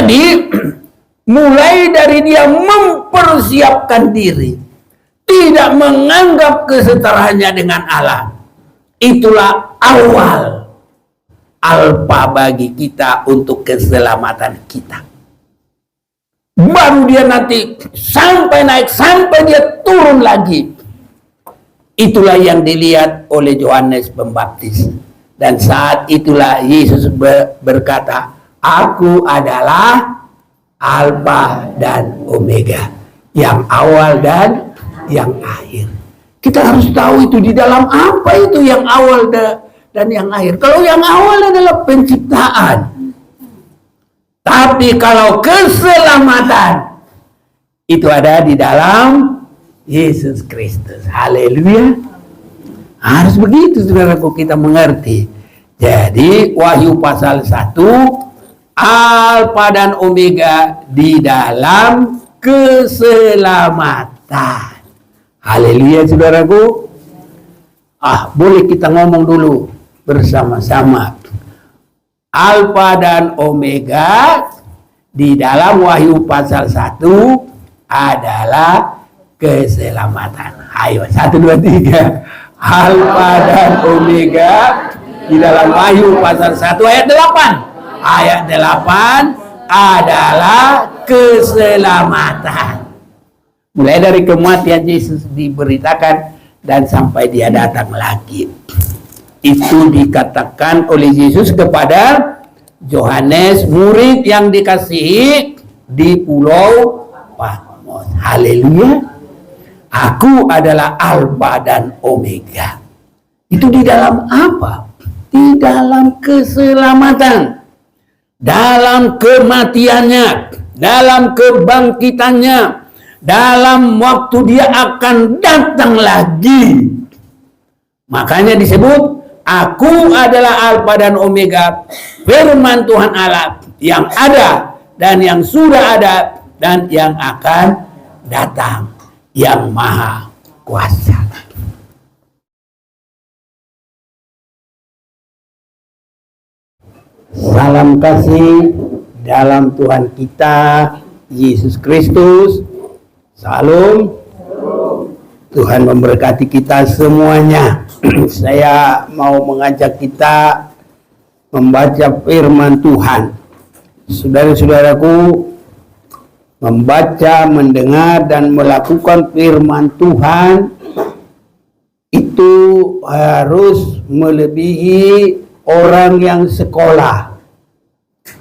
Jadi mulai dari dia mempersiapkan diri, tidak menganggap kesetaraannya dengan Allah, itulah awal alfa bagi kita untuk keselamatan kita. Baru dia nanti sampai naik, sampai dia turun lagi. Itulah yang dilihat oleh Yohanes Pembaptis. Dan saat itulah Yesus berkata, aku adalah Alfa dan Omega, yang awal dan yang akhir. Kita harus tahu itu di dalam apa itu yang awal dan yang akhir. Kalau yang awal adalah penciptaan, tapi kalau keselamatan itu ada di dalam Yesus Kristus. Haleluya. Harus begitu saudaraku kita mengerti. Jadi Wahyu pasal 1, Alfa dan Omega di dalam keselamatan. Haleluya saudaraku. Boleh kita ngomong dulu bersama-sama. Alfa dan Omega di dalam Wahyu pasal 1 adalah keselamatan. Ayo 1, 2, 3. Alfa dan Omega di dalam Wahyu pasal 1 ayat 8. Ayat 8 adalah keselamatan. Mulai dari kematian Yesus diberitakan dan sampai dia datang lagi. Itu dikatakan oleh Yesus kepada Yohanes, murid yang dikasihi di Pulau Patmos. Haleluya. Aku adalah Alfa dan Omega. Itu di dalam apa? Di dalam keselamatan, dalam kematiannya, dalam kebangkitannya, dalam waktu dia akan datang lagi. Makanya disebut, aku adalah Alfa dan Omega, firman Tuhan Allah yang ada dan yang sudah ada dan yang akan datang, yang maha kuasa. Salam kasih dalam Tuhan kita Yesus Kristus. Salam. Tuhan memberkati kita semuanya. Saya mau mengajak kita membaca firman Tuhan. Saudara-saudaraku, membaca, mendengar, dan melakukan firman Tuhan itu harus melebihi orang yang sekolah.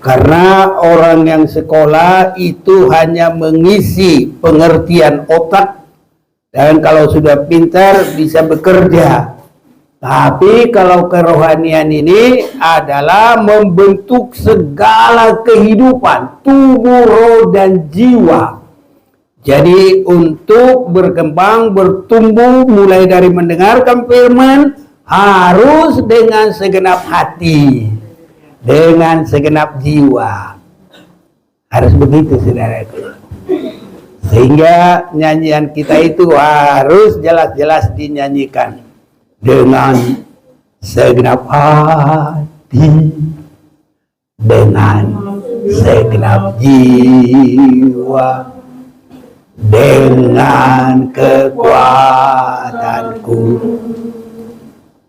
Karena orang yang sekolah itu hanya mengisi pengertian otak, dan kalau sudah pintar bisa bekerja. Tapi kalau kerohanian ini adalah membentuk segala kehidupan, tubuh, roh, dan jiwa. Jadi untuk berkembang, bertumbuh, mulai dari mendengarkan firman, harus dengan segenap hati, dengan segenap jiwa. Harus begitu saudaraku. Sehingga nyanyian kita itu harus jelas-jelas dinyanyikan dengan segenap hati, dengan segenap jiwa, dengan kekuatanku,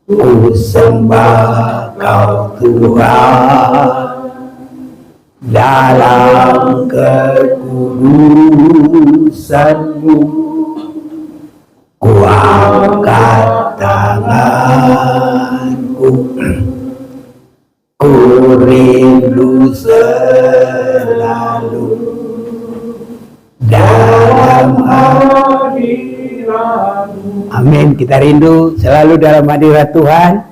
ku sembah Kau Tuhan, dalam kekudusan-Mu ku angkat tanganku, ku rindu selalu dalam hadirat-Mu. Amin. Kita rindu selalu dalam hadirat Tuhan.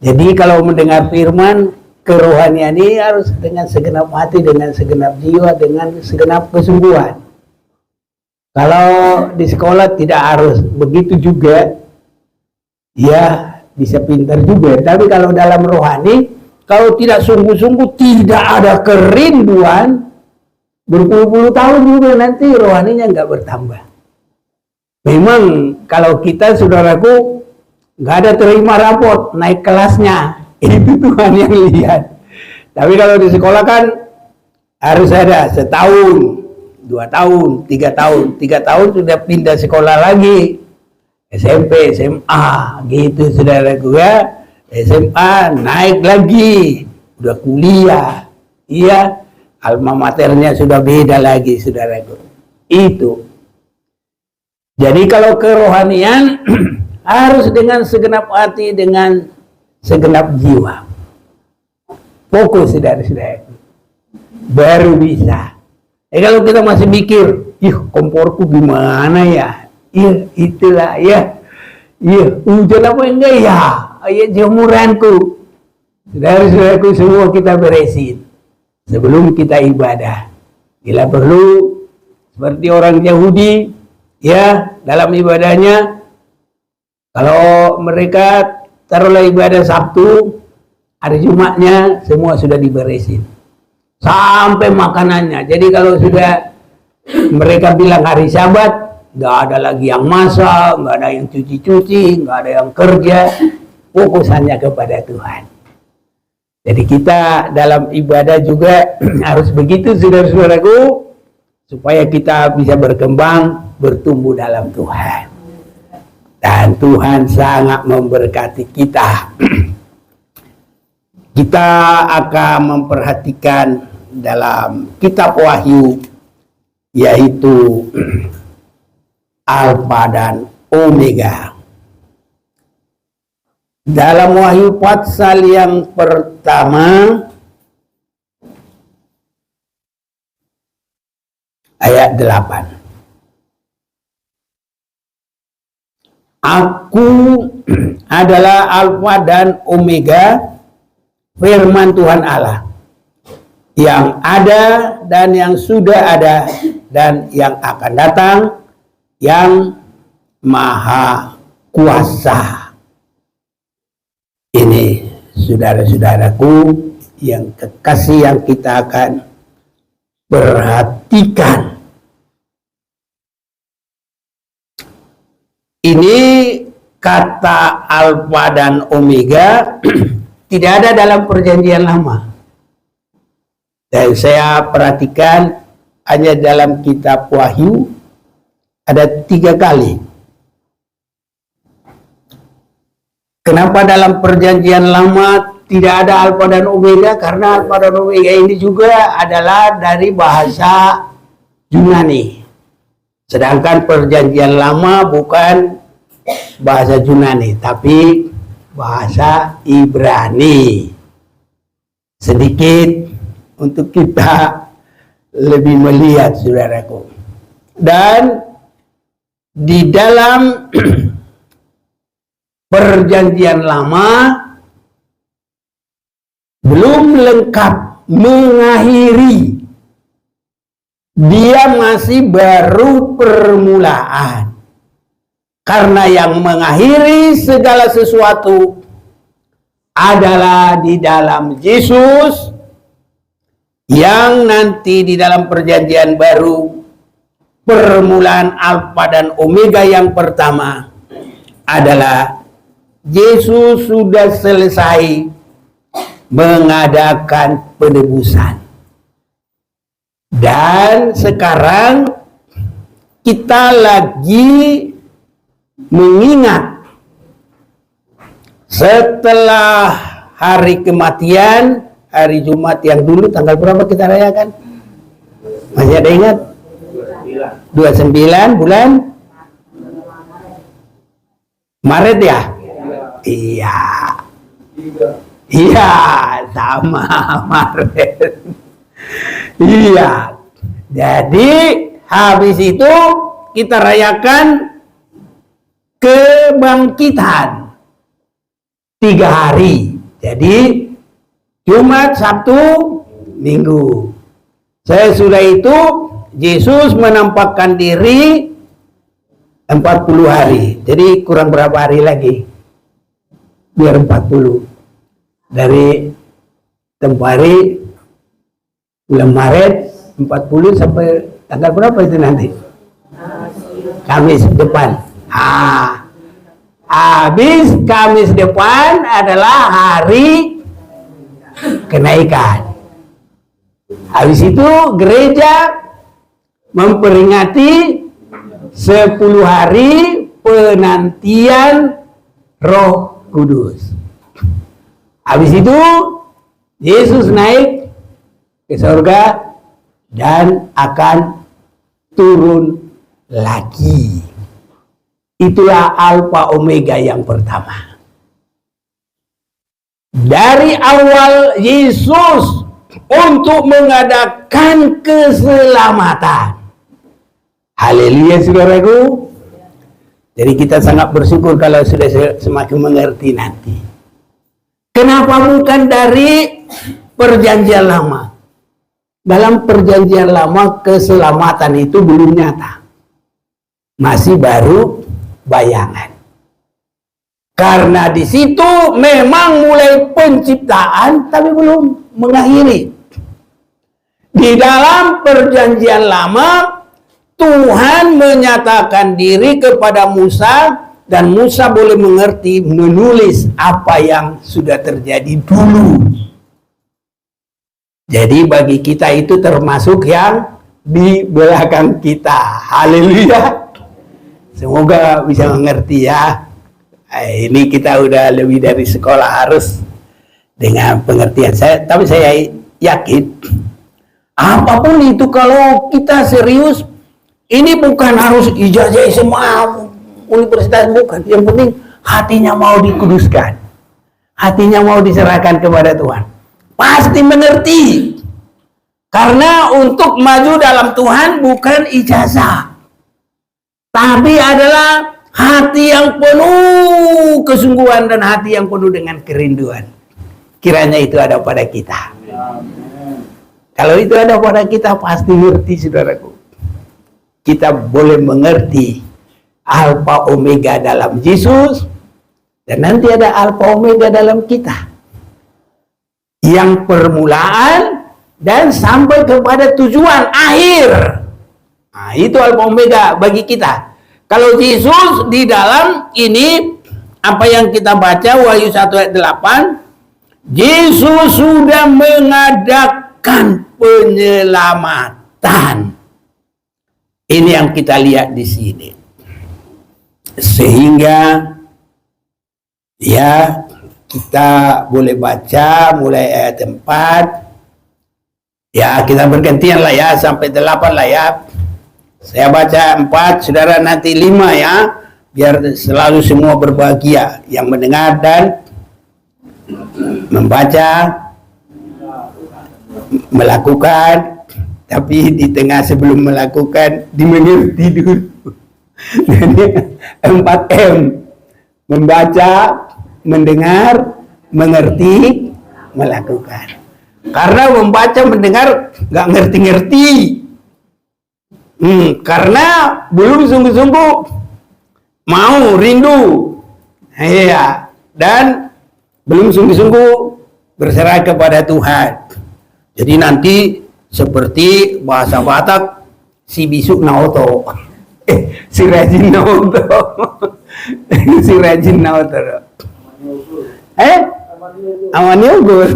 Jadi kalau mendengar firman, kerohanian ini harus dengan segenap hati, dengan segenap jiwa, dengan segenap kesungguhan. Kalau di sekolah tidak harus begitu juga, ya bisa pintar juga. Tapi kalau dalam rohani, kalau tidak sungguh-sungguh, tidak ada kerinduan, berpuluh-puluh tahun juga nanti rohaninya nggak bertambah. Memang kalau kita, saudaraku, nggak ada terima raport naik kelasnya, itu Tuhan yang lihat. Tapi kalau di sekolah kan harus ada setahun, 2 tahun, 3 tahun, 3 tahun sudah pindah sekolah lagi, SMP, SMA, gitu saudaraku ya. SMA naik lagi, udah kuliah, iya, alma maternya sudah beda lagi saudaraku. Itu. Jadi kalau kerohanian harus dengan segenap hati, dengan segenap jiwa. Fokus saudara-saudara, baru bisa. Kalau kita masih mikir, komporku gimana ya? Itulah ya. Hujan apa enggak ya? Jemuranku. Saudara-saudaraku semua kita beresin sebelum kita ibadah. Bila perlu seperti orang Yahudi, ya, dalam ibadahnya, kalau mereka taruhlah ibadah Sabtu, hari Jumatnya semua sudah diberesin sampai makanannya. Jadi kalau sudah mereka bilang hari Sabat, nggak ada lagi yang masak, nggak ada yang cuci-cuci, nggak ada yang kerja, fokusannya kepada Tuhan. Jadi kita dalam ibadah juga harus begitu saudara-saudaraku, supaya kita bisa berkembang, bertumbuh dalam Tuhan. Dan Tuhan sangat memberkati kita. Kita akan memperhatikan dalam kitab Wahyu, yaitu Alfa dan Omega. Dalam Wahyu pasal yang pertama, ayat 8. Aku adalah Alfa dan Omega, firman Tuhan Allah, yang ada dan yang sudah ada dan yang akan datang, yang maha kuasa. Ini saudara-saudaraku yang kekasih, yang kita akan perhatikan. Ini kata Alfa dan Omega tidak ada dalam perjanjian lama. Dan saya perhatikan hanya dalam kitab Wahyu ada 3 kali. Kenapa dalam perjanjian lama tidak ada Alfa dan Omega? Karena Alfa dan Omega ini juga adalah dari bahasa Yunani. Sedangkan perjanjian lama bukan bahasa Yunani, tapi bahasa Ibrani. Sedikit untuk kita lebih melihat saudaraku. Dan di dalam perjanjian lama belum lengkap mengakhiri, dia masih baru permulaan. Karena yang mengakhiri segala sesuatu adalah di dalam Yesus, yang nanti di dalam perjanjian baru, permulaan Alfa dan Omega yang pertama adalah Yesus sudah selesai mengadakan penebusan. Dan sekarang kita lagi mengingat setelah hari kematian, hari Jumat yang dulu tanggal berapa kita rayakan? Masih ada ingat? 29 bulan Maret ya? Iya. Iya, sama Maret. Iya. Jadi habis itu kita rayakan kebangkitan 3 hari. Jadi Jumat, Sabtu, Minggu. Sesudah itu Yesus menampakkan diri 40 hari. Jadi kurang berapa hari lagi? Biar 40. Dari tempoh hari bulan Maret 40 sampai tanggal berapa itu nanti? Kamis depan. Habis Kamis depan adalah hari kenaikan. Habis itu gereja memperingati 10 hari penantian Roh Kudus. Habis itu Yesus naik ke surga dan akan turun lagi. Itulah Alfa Omega yang pertama. Dari awal Yesus untuk mengadakan keselamatan. Haleluya saudaraku. Jadi kita sangat bersyukur kalau sudah semakin mengerti nanti. Kenapa bukan dari perjanjian lama? Dalam perjanjian lama keselamatan itu belum nyata. Masih baru bayangan. Karena di situ memang mulai penciptaan tapi belum mengakhiri. Di dalam perjanjian lama Tuhan menyatakan diri kepada Musa dan Musa boleh mengerti menulis apa yang sudah terjadi dulu. Jadi bagi kita itu termasuk yang di belakang kita. Haleluya. Semoga bisa mengerti ya. Ini kita udah lebih dari sekolah harus dengan pengertian saya. Tapi saya yakin apapun itu kalau kita serius, ini bukan harus ijazah semua universitas, bukan. Yang penting hatinya mau dikuduskan, hatinya mau diserahkan kepada Tuhan. Pasti mengerti. Karena untuk maju dalam Tuhan bukan ijazah, tapi adalah hati yang penuh kesungguhan dan hati yang penuh dengan kerinduan. Kiranya itu ada pada kita. Kalau itu ada pada kita, pasti ngerti saudaraku. Kita boleh mengerti Alfa Omega dalam Yesus, dan nanti ada Alfa Omega dalam kita. Yang permulaan dan sampai kepada tujuan akhir. Nah, itu Alfa Omega bagi kita. Kalau Yesus di dalam ini, apa yang kita baca Wahyu 1 ayat 8, Yesus sudah mengadakan penyelamatan. Ini yang kita lihat di sini. Sehingga ya kita boleh baca mulai ayat 4. Ya kita bergantian lah ya sampai 8 lah ya. Saya baca 4, saudara nanti 5 ya, biar selalu semua berbahagia, yang mendengar dan membaca, melakukan, tapi di tengah sebelum melakukan dimengerti dulu. Jadi 4M, membaca, mendengar, mengerti, melakukan. Karena membaca, mendengar nggak ngerti-ngerti. Karena belum sungguh-sungguh mau rindu, iya, dan belum sungguh-sungguh berserah kepada Tuhan. Jadi nanti seperti bahasa Batak, si bisuk naoto, si rajin naoto, si rajin naoto, amaniugur.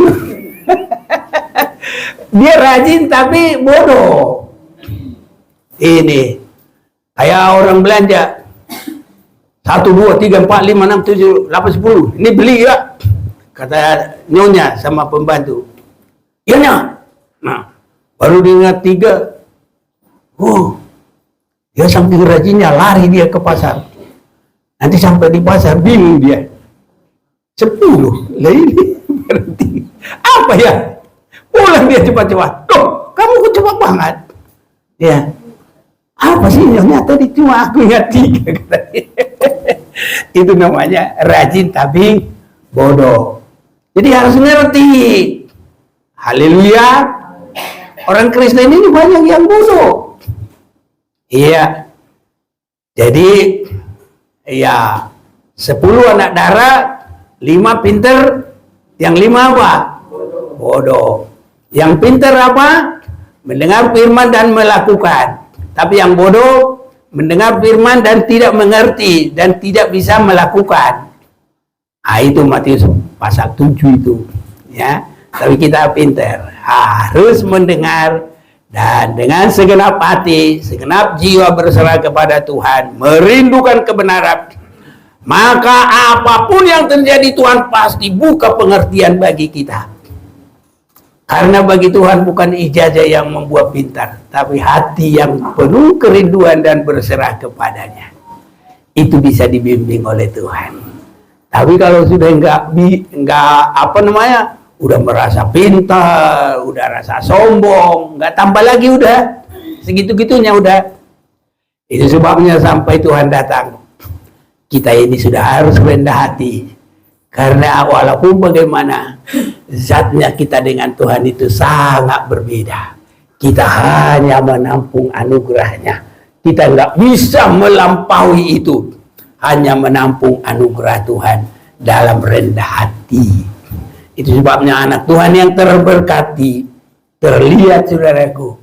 Dia rajin tapi bodoh. Ini kayak orang belanja 1, 2, 3, 4, 5, 6, 7, 8, 10. Ini beli ya, kata nyonya sama pembantu. Iya nya. Nah, baru diingat 3. Dia saking rajinnya lari dia ke pasar. Nanti sampai di pasar bingung dia. 10. Lah ini berarti apa ya? Pulang dia cepat-cepat. Loh, kamu kok cepat banget? Ya. Apa sih yang tadi cuma aku ingat 3 katanya. Itu namanya rajin tapi bodoh. Jadi harus ngerti. Haleluya. Orang Kristen ini banyak yang bodoh. Iya. Jadi ya 10 anak darah, 5 pinter, yang 5 apa? Bodoh. Yang pinter apa? Mendengar firman dan melakukan. Tapi yang bodoh mendengar firman dan tidak mengerti dan tidak bisa melakukan. Itu Matius pasal 7 itu, ya. Tapi kita pintar, harus mendengar dan dengan segenap hati, segenap jiwa berserah kepada Tuhan, merindukan kebenaran. Maka apapun yang terjadi, Tuhan pasti buka pengertian bagi kita. Karena bagi Tuhan bukan ijazah yang membuat pintar, tapi hati yang penuh kerinduan dan berserah kepadanya. Itu bisa dibimbing oleh Tuhan. Tapi kalau sudah udah merasa pintar, udah rasa sombong, nggak tambah lagi, udah segitu-gitunya udah. Itu sebabnya sampai Tuhan datang, kita ini sudah harus rendah hati. Karena walaupun bagaimana zatnya kita dengan Tuhan itu sangat berbeda. Kita hanya menampung anugerahnya. Kita nggak bisa melampaui itu. Hanya menampung anugerah Tuhan dalam rendah hati. Itu sebabnya anak Tuhan yang terberkati terlihat, saudaraku.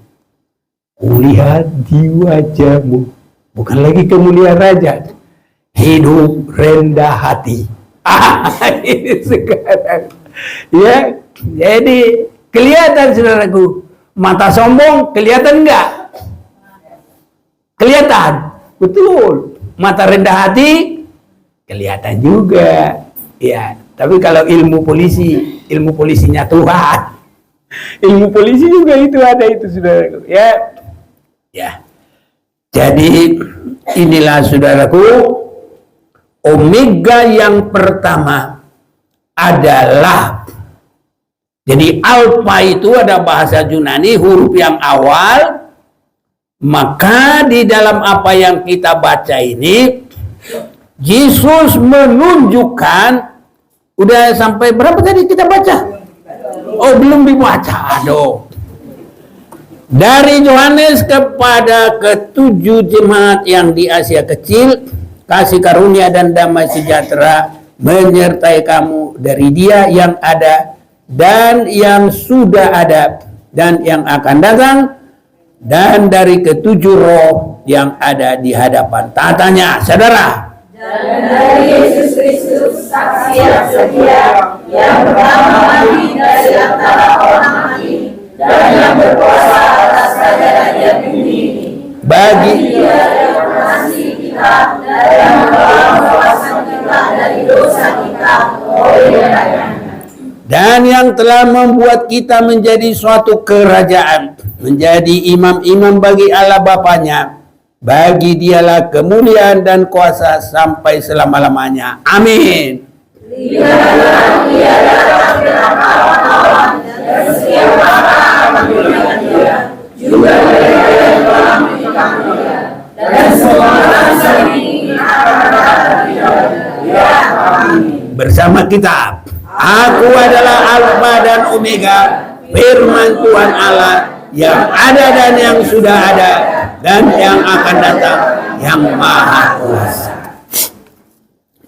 Kulihat di wajahmu, bukan lagi kemuliaan raja, hidup rendah hati. Ini sekarang, ya, jadi kelihatan, saudaraku. Mata sombong kelihatan enggak? Kelihatan, betul. Mata rendah hati kelihatan juga, ya. Tapi kalau ilmu polisinya Tuhan, ilmu polisi juga itu ada itu, saudaraku, ya. Ya. Jadi inilah, saudaraku, omega yang pertama adalah, jadi alfa itu ada bahasa Yunani, huruf yang awal. Maka di dalam apa yang kita baca ini, Yesus menunjukkan, udah sampai berapa tadi kita baca? Oh, belum dibaca, aduh. Dari Yohanes kepada ketujuh jemaat yang di Asia Kecil, kasih karunia dan damai sejahtera menyertai kamu dari Dia yang ada dan yang sudah ada dan yang akan datang, dan dari ketujuh roh yang ada di hadapan tatanya. Saudara, dan dari Yesus Kristus, saksi yang setia, yang pertama mati dari antara orang mati, dan yang berkuasa atas raja-raja bumi ini, bagi Dia yang mengasihi kita dan yang membebaskan kita dari dosa kita oleh darahnya, dan yang telah membuat kita menjadi suatu kerajaan, menjadi imam-imam bagi Allah Bapanya. Bagi Dialah kemuliaan dan kuasa sampai selama-lamanya. Amin. Bersama kita, aku adalah Alfa dan Omega, firman Tuhan Allah yang ada dan yang sudah ada dan yang akan datang, yang Maha Kuasa.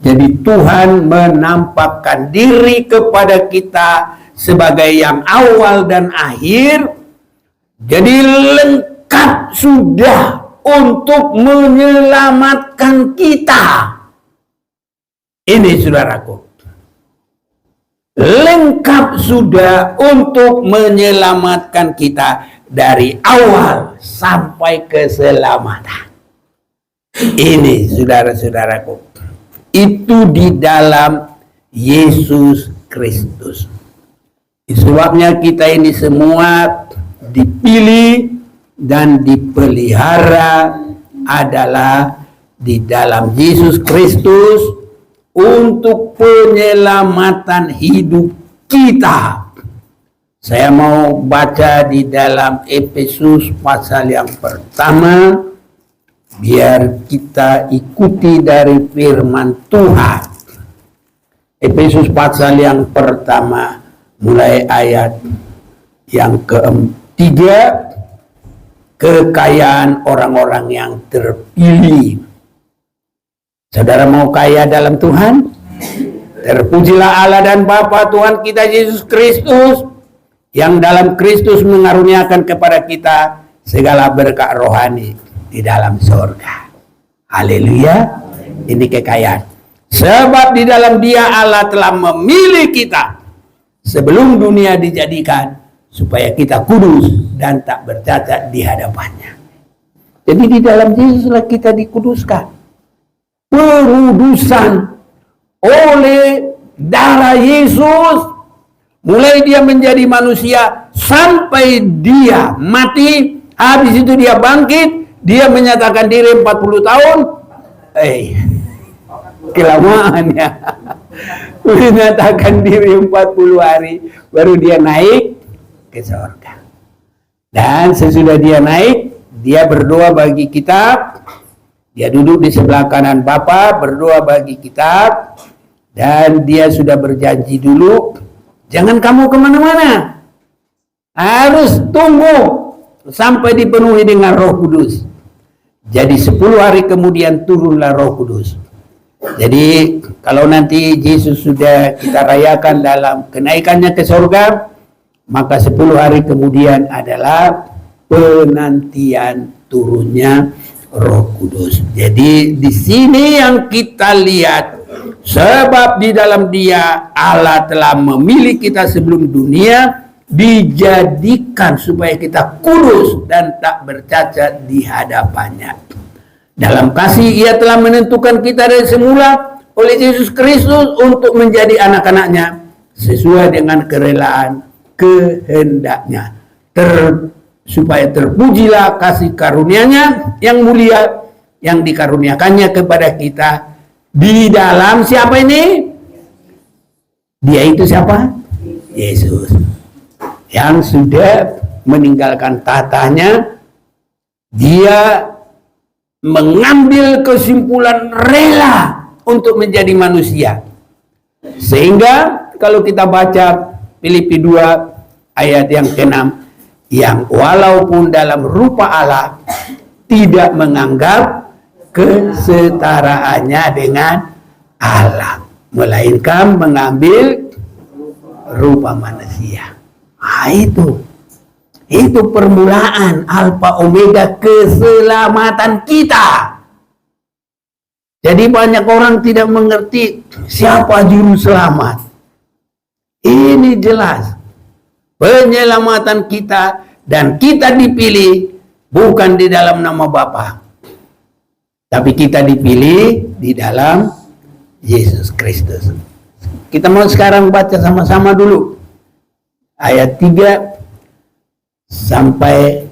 Jadi Tuhan menampakkan diri kepada kita sebagai yang awal dan akhir. Jadi lengkap sudah untuk menyelamatkan kita. Ini, saudaraku, lengkap sudah untuk menyelamatkan kita dari awal sampai keselamatan. Ini, saudara-saudaraku, itu di dalam Yesus Kristus. Sebabnya kita ini semua dipilih dan dipelihara adalah di dalam Yesus Kristus untuk penyelamatan hidup kita. Saya mau baca di dalam Efesus pasal yang pertama, biar kita ikuti dari firman Tuhan. Efesus pasal yang pertama, mulai ayat yang ketiga, kekayaan orang-orang yang terpilih. Saudara mau kaya dalam Tuhan? Terpujilah Allah dan Bapa Tuhan kita Yesus Kristus, yang dalam Kristus mengaruniakan kepada kita segala berkat rohani di dalam surga. Haleluya. Ini kekayaan. Sebab di dalam Dia Allah telah memilih kita sebelum dunia dijadikan, supaya kita kudus dan tak bercacat di hadapannya. Jadi di dalam Yesuslah kita dikuduskan. Pengudusan oleh darah Yesus, mulai dia menjadi manusia sampai dia mati, habis itu dia bangkit, dia menyatakan diri 40 tahun. Kelamaan ya. Menyatakan diri 40 hari, baru dia naik ke surga. Dan sesudah dia naik, dia berdoa bagi kita. Dia duduk di sebelah kanan Bapa, berdoa bagi kita. Dan dia sudah berjanji dulu, jangan kamu kemana-mana, harus tunggu sampai dipenuhi dengan Roh Kudus. Jadi 10 hari kemudian turunlah Roh Kudus. Jadi kalau nanti Yesus sudah kita rayakan dalam kenaikannya ke surga, maka 10 hari kemudian adalah penantian turunnya Roh Kudus. Jadi di sini yang kita lihat, sebab di dalam Dia Allah telah memilih kita sebelum dunia dijadikan supaya kita kudus dan tak bercacat di hadapannya. Dalam kasih Ia telah menentukan kita dari semula oleh Yesus Kristus untuk menjadi anak-anaknya sesuai dengan kerelaan kehendaknya. Supaya terpujilah kasih karunia-Nya yang mulia yang dikaruniakannya kepada kita di dalam siapa ini? Dia itu siapa? Yesus. Yang sudah meninggalkan tatanya, dia mengambil kesimpulan rela untuk menjadi manusia. Sehingga kalau kita baca Filipi 2 ayat yang ke-6, yang walaupun dalam rupa Allah tidak menganggap kesetaraannya dengan Allah, melainkan mengambil rupa manusia. Nah, itu permulaan alfa omega keselamatan kita. Jadi banyak orang tidak mengerti siapa juru selamat. Ini jelas penyelamatan kita, dan kita dipilih bukan di dalam nama Bapa, tapi kita dipilih di dalam Yesus Kristus. Kita mau sekarang baca sama-sama dulu ayat 3 sampai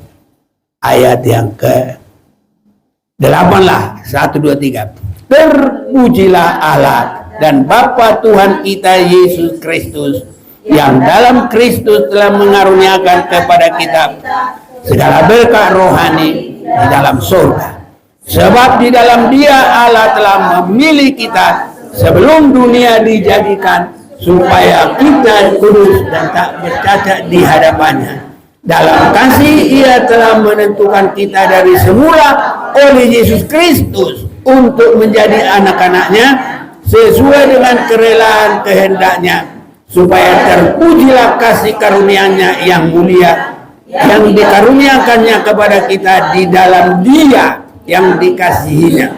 ayat yang ke-8 lah. 1, 2, 3. Terpujilah Allah dan Bapa Tuhan kita Yesus Kristus, yang dalam Kristus telah mengaruniakan kepada kita segala berkat rohani di dalam surga. Sebab di dalam Dia Allah telah memilih kita sebelum dunia dijadikan, supaya kita kudus dan tak bercacat di hadapannya. Dalam kasih Ia telah menentukan kita dari semula oleh Yesus Kristus untuk menjadi anak-anaknya sesuai dengan kerelaan kehendaknya, supaya terpujilah kasih karunia-Nya yang mulia yang dikaruniakannya kepada kita di dalam Dia yang dikasihinya.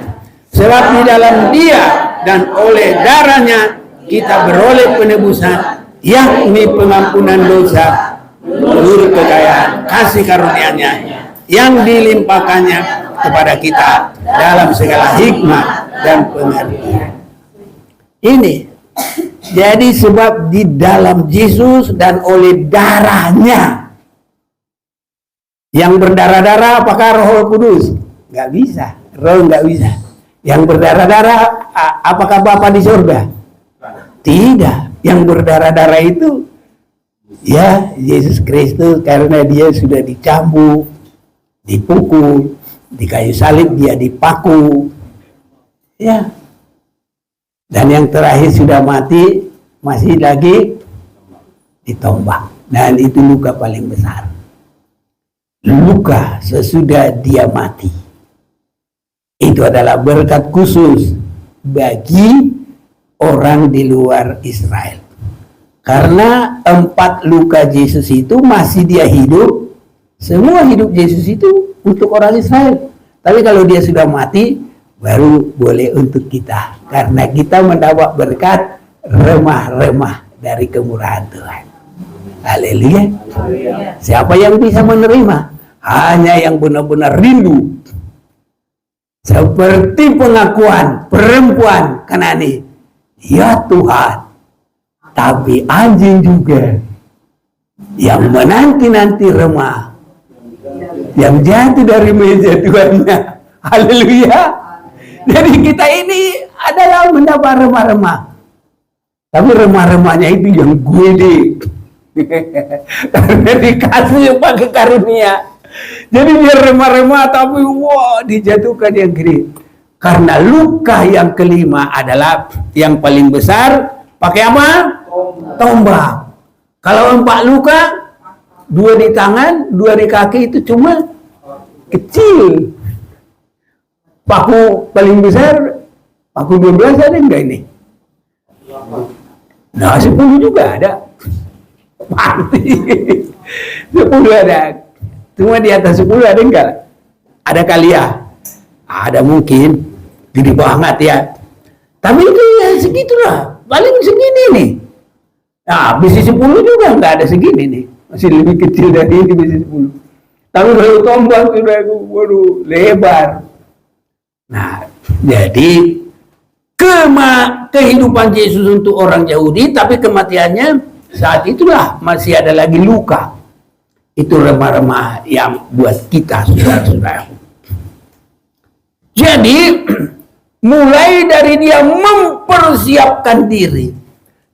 Sebab di dalam Dia dan oleh darahnya kita beroleh penebusan, yakni pengampunan dosa menurut kekayaan kasih karunia-Nya yang dilimpahkannya kepada kita dalam segala hikmah dan pengertian. Ini jadi sebab di dalam Yesus dan oleh darahnya. Yang berdarah-darah apakah Roh Kudus? Nggak bisa, Roh nggak bisa. Yang berdarah-darah apakah Bapa di surga? Tidak. Yang berdarah-darah itu ya Yesus Kristus, karena Dia sudah dicambuk, dipukul, di kayu salib Dia dipaku. Ya. Dan yang terakhir sudah mati, masih lagi ditombak. Dan itu luka paling besar. Luka sesudah Dia mati. Itu adalah berkat khusus bagi orang di luar Israel. Karena 4 luka Yesus itu masih Dia hidup. Semua hidup Yesus itu untuk orang Israel. Tapi kalau Dia sudah mati, baru boleh untuk kita, karena kita mendapat berkat remah-remah dari kemurahan Tuhan. Haleluya. Siapa yang bisa menerima? Hanya yang benar-benar rindu. Seperti pengakuan perempuan Kanani, ya Tuhan, tapi anjing juga yang menanti-nanti remah, yang jatuh dari meja tuannya. Haleluya. Jadi kita ini adalah mendapat remah-remah, tapi remah-remahnya itu yang gede. Karena dikasih pakai karunia. Jadi dia remah-remah tapi wah dijatuhkan yang gede. Karena luka yang kelima adalah yang paling besar, pakai apa? Tombak. Kalau 4 luka, 2 di tangan, 2 di kaki itu cuma kecil. Paku paling besar, paku 12 ada enggak ini? Nah 10 juga ada. Pasti 10 ada. Cuma di atas 10 ada enggak? Ada kali ya? Ada mungkin. Gede banget ya. Tapi itu ya segitulah. Paling segini nih. Nah, besi 10 juga enggak ada segini nih. Masih lebih kecil dari ini besi 10. Tapi kalau tombak sudah waduh, lebar. Nah, jadi kehidupan Yesus untuk orang Yahudi, tapi kematiannya saat itulah masih ada lagi luka. Itu remah-remah yang buat kita, saudara-saudara. Jadi, mulai dari dia mempersiapkan diri,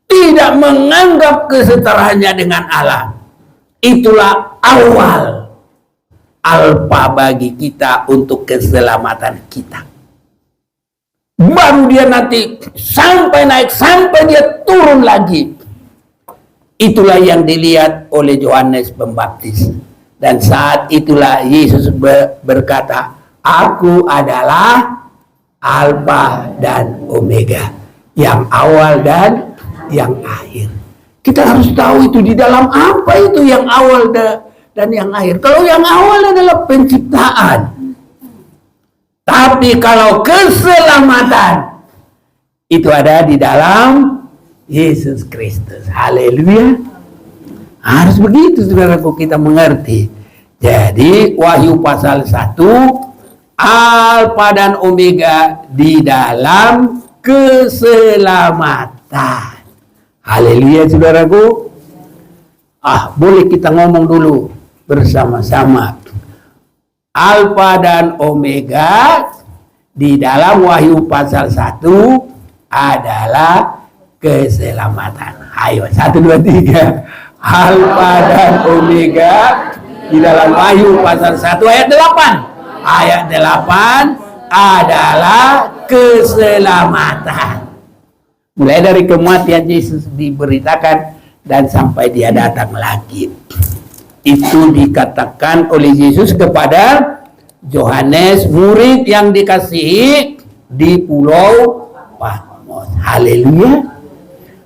tidak menganggap kesetaraannya dengan Allah. Itulah awal alfa bagi kita untuk keselamatan kita. Baru dia nanti sampai naik, sampai dia turun lagi. Itulah yang dilihat oleh Yohanes Pembaptis. Dan saat itulah Yesus berkata, Aku adalah Alfa dan Omega, yang awal dan yang akhir. Kita harus tahu itu di dalam apa itu yang awal dan yang akhir. Kalau yang awal adalah penciptaan. Tapi kalau keselamatan itu ada di dalam Yesus Kristus. Haleluya. Harus begitu saudaraku kita mengerti. Jadi Wahyu pasal 1, Alfa dan Omega di dalam keselamatan. Haleluya saudaraku. Boleh kita ngomong dulu bersama-sama. Alfa dan Omega di dalam Wahyu pasal 1 adalah keselamatan. Ayo, 1, 2, 3. Alfa dan Omega di dalam Wahyu pasal 1 ayat 8. Ayat 8 adalah keselamatan. Mulai dari kematian Yesus diberitakan dan sampai dia datang lagi. Itu dikatakan oleh Yesus kepada Yohanes, murid yang dikasihi di Pulau Patmos. Haleluya.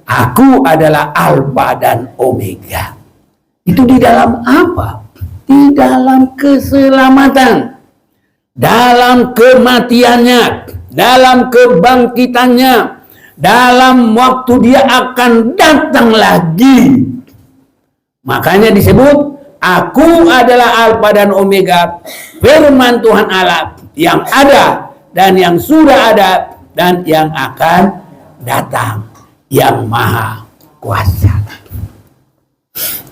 Aku adalah Alfa dan Omega. Itu di dalam apa? Di dalam keselamatan. Dalam kematiannya. Dalam kebangkitannya. Dalam waktu dia akan datang lagi. Makanya disebut, Aku adalah Alfa dan Omega, firman Tuhan Allah yang ada dan yang sudah ada dan yang akan datang, yang maha kuasa.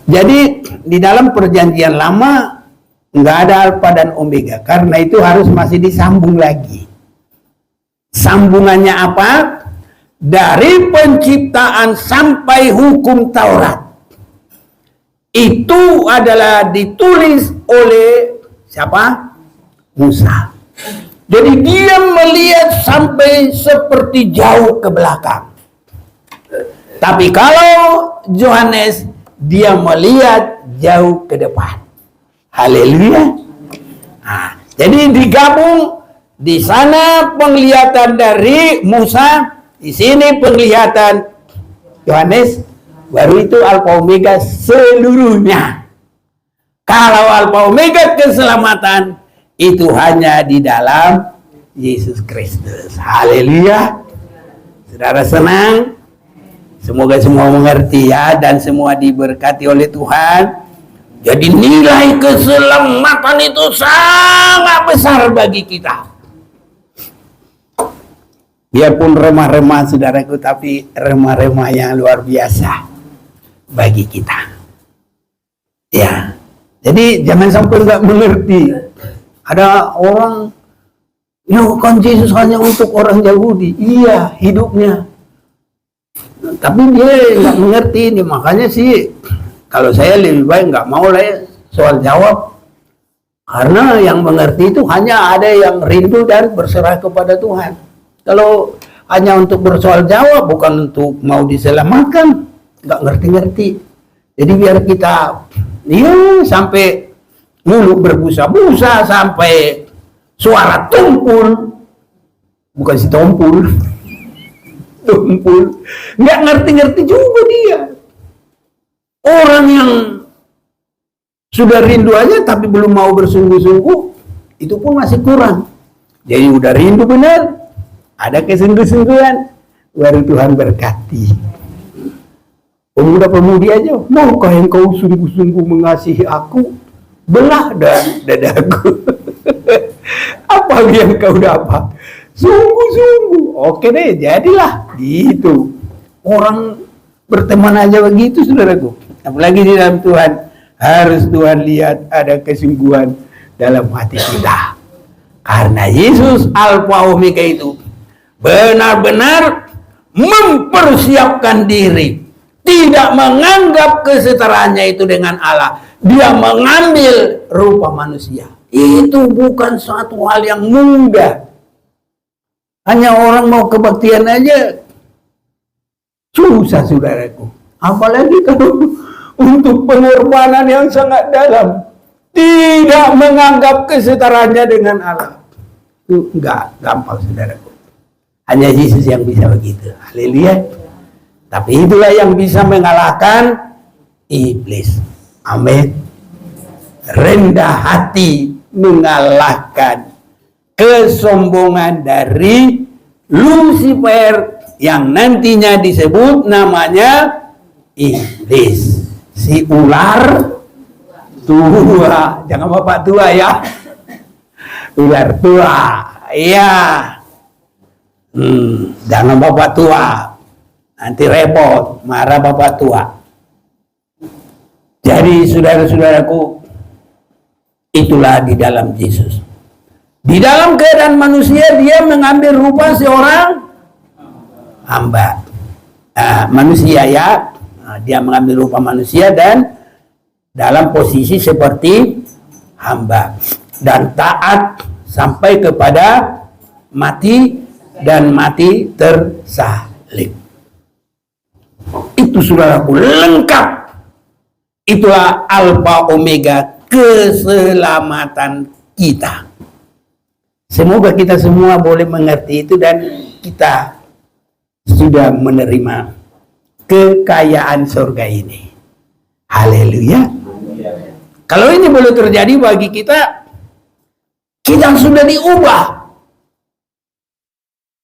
Jadi di dalam perjanjian lama nggak ada Alfa dan Omega, karena itu harus masih disambung lagi. Sambungannya apa? Dari penciptaan sampai hukum Taurat. Itu adalah ditulis oleh siapa? Musa. Jadi dia melihat sampai seperti jauh ke belakang. Tapi kalau Yohanes, dia melihat jauh ke depan. Haleluya. Nah, jadi digabung di sana penglihatan dari Musa, di sini penglihatan Yohanes. Baru itu Alfa Omega seluruhnya. Kalau Alfa Omega keselamatan itu hanya di dalam Yesus Kristus. Haleluya. Saudara senang? Semoga semua mengerti ya, dan semua diberkati oleh Tuhan. Jadi nilai keselamatan itu sangat besar bagi kita. Biarpun remah-remah saudaraku, tapi remah-remah yang luar biasa bagi kita. Ya, jadi jangan sampai nggak mengerti. Ada orang, ya kan Yesus hanya untuk orang Yahudi. Iya, hidupnya. Tapi dia nggak mengerti ini, makanya sih kalau saya lebih baik nggak mau lah ya soal jawab, karena yang mengerti itu hanya ada yang rindu dan berserah kepada Tuhan. Kalau hanya untuk bersoal jawab, bukan untuk mau diselamatkan, nggak ngerti-ngerti. Jadi biar kita sampai mulut berbusa-busa, sampai suara tumpul, bukan si tumpul. Nggak ngerti-ngerti juga dia. Orang yang sudah rindu aja tapi belum mau bersungguh-sungguh, itu pun masih kurang. Jadi udah rindu benar, ada kesungguh-sungguhan, baru Tuhan berkati. Pemuda-pemudi aja, maukah engkau sungguh-sungguh mengasihi aku? Belah dadaku. Apa yang kau dapat? Sungguh-sungguh. Oke deh, jadilah gitu. Orang berteman aja begitu, saudaraku. Apalagi di dalam Tuhan, harus Tuhan lihat ada kesungguhan dalam hati kita. Karena Yesus Alfa Omega itu benar-benar mempersiapkan diri, tidak menganggap kesetaraannya itu dengan Allah. Dia mengambil rupa manusia. Itu bukan suatu hal yang mudah. Hanya orang mau kebaktian aja susah, saudaraku. Apalagi kalau untuk pengorbanan yang sangat dalam, tidak menganggap kesetaraannya dengan Allah. Itu enggak gampang, saudaraku. Hanya Yesus yang bisa begitu. Haleluya. Tapi itulah yang bisa mengalahkan iblis. Amin. Rendah hati mengalahkan kesombongan dari Lucifer yang nantinya disebut namanya iblis, si ular tua. Jangan bapak tua ya, ular tua. Iya, jangan bapak tua, nanti repot, marah bapak tua. Jadi saudara-saudaraku, itulah di dalam Yesus. Di dalam keadaan manusia, dia mengambil rupa seorang hamba. Manusia ya, dia mengambil rupa manusia dan dalam posisi seperti hamba. Dan taat sampai kepada mati dan mati tersalib. Itu saudaraku lengkap. Itulah Alfa Omega keselamatan kita. Semoga kita semua boleh mengerti itu dan kita sudah menerima kekayaan surga ini. Haleluya. Kalau ini boleh terjadi bagi kita, kita sudah diubah.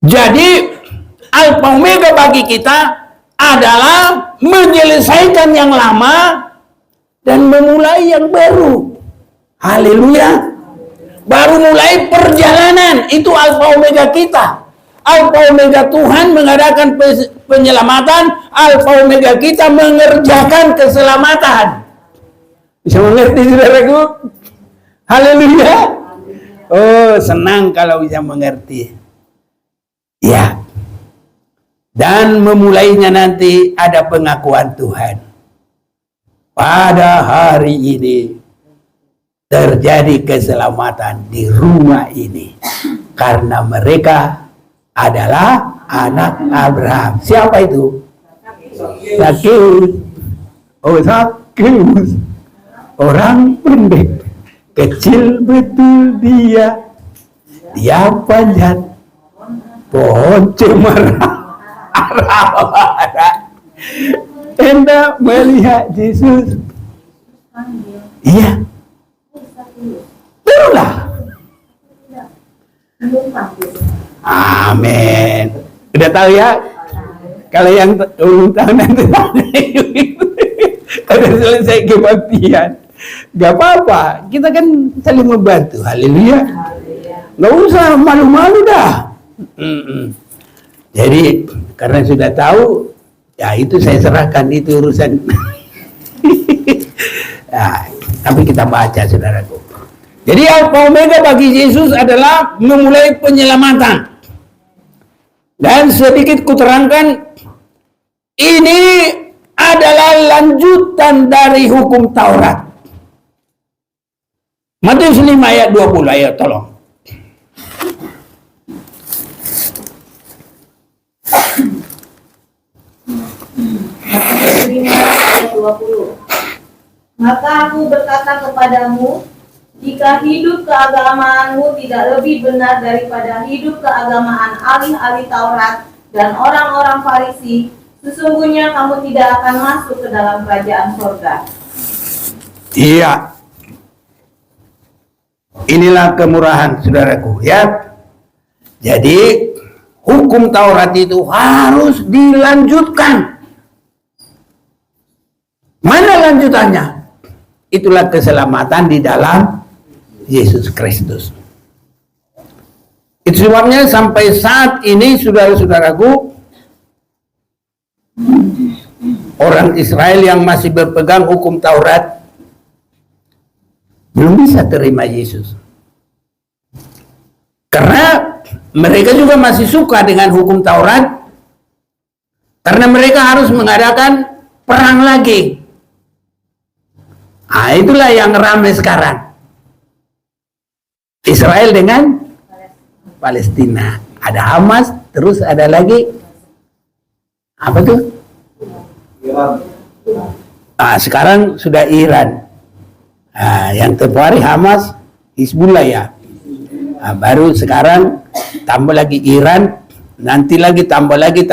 Jadi Alfa Omega bagi kita adalah menyelesaikan yang lama dan memulai yang baru. Haleluya. Baru mulai perjalanan, itu Alfa Omega kita. Alfa Omega Tuhan mengadakan penyelamatan, Alfa Omega kita mengerjakan keselamatan. Bisa mengerti saudaraku? Haleluya. Oh, senang kalau bisa mengerti. Ya. Dan memulainya nanti ada pengakuan Tuhan. Pada hari ini terjadi keselamatan di rumah ini karena mereka adalah anak Abraham. Siapa itu? Zakheus. Oh, Zakheus. Orang pendek, kecil betul dia. Dia panjat pohon cemara. Hendak melihat Yesus. Iya. Itulah. Amin. Udah tahu ya? Kalau yang ulang tahun nanti kalau selesai kebaktian, gak apa-apa. Kita kan saling membantu. Haleluya. Gak usah malu-malu dah. Jadi karena sudah tahu, ya itu saya serahkan, itu urusan. Nah, tapi kita baca, saudaraku. Jadi Alfa Omega bagi Yesus adalah memulai penyelamatan. Dan sedikit kuterangkan, ini adalah lanjutan dari hukum Taurat. Matius 5 ayat 20, ayo tolong. Matius 5 ayat 20. Maka aku berkata kepadamu, jika hidup keagamaanmu tidak lebih benar daripada hidup keagamaan ahli-ahli Taurat dan orang-orang Farisi, sesungguhnya kamu tidak akan masuk ke dalam kerajaan surga. Iya. Inilah kemurahan, saudaraku, ya. Jadi hukum Taurat itu harus dilanjutkan. Mana lanjutannya? Itulah keselamatan di dalam Yesus Kristus. Itu sebabnya sampai saat ini, saudara-saudaraku, orang Israel yang masih berpegang hukum Taurat belum bisa terima Yesus. Karena mereka juga masih suka dengan hukum Taurat, karena mereka harus mengadakan perang lagi. Nah, itulah yang ramai sekarang. Israel dengan Palestina. Ada Hamas, terus ada lagi apa tuh? Iran. Nah, sekarang sudah Iran. Nah, yang tempoh hari Hamas, Hizbullah ya. Nah, baru sekarang tambah lagi Iran, nanti lagi tambah lagi,